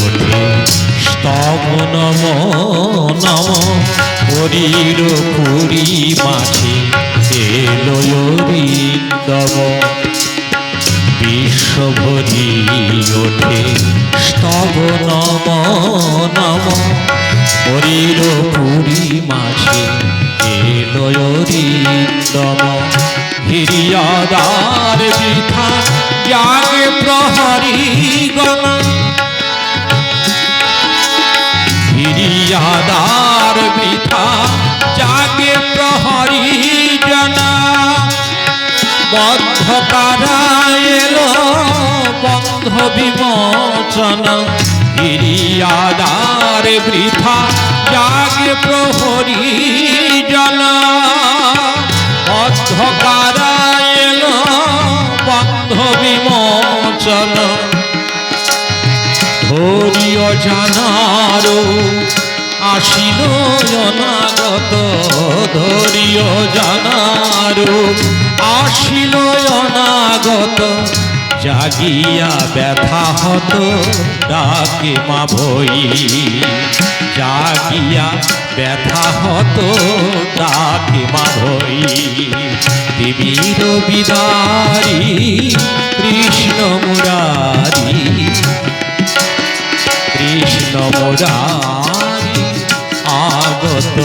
ওঠে স্তব নম নম হরির পুরী মাঝে এলো অরিন্দম বিশ্ব ভরি ওঠে স্তব নম নম হরির পুরী মাঝে এলো অরিন্দম হিরিয়াদার বৃথা জাগে প্রহরী গণ হিরিয়াদার বৃথা জাগে প্রহরী জনা বদ্ধ কারা এলো বন্ধ বিমোচন হিরিয়াদার বৃথা জাগে প্রহরী জনা বদ্ধ কারা এলো বন্ধ বিমোচন ধরিও জানারো আসিল অনাগত ধরিও জানারো আসিল অনাগত জাগিয়া ব্যথা হত ডাকে মা ভই জাগিয়া ব্যথা হত ডাকে মা ভই দেবীর বিদারি কৃষ্ণ মুরারি কৃষ্ণ মুরারি আগত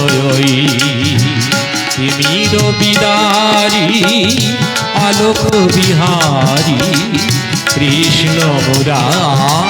তিমির বিদারি আলোক বিহারী কৃষ্ণ মুরারি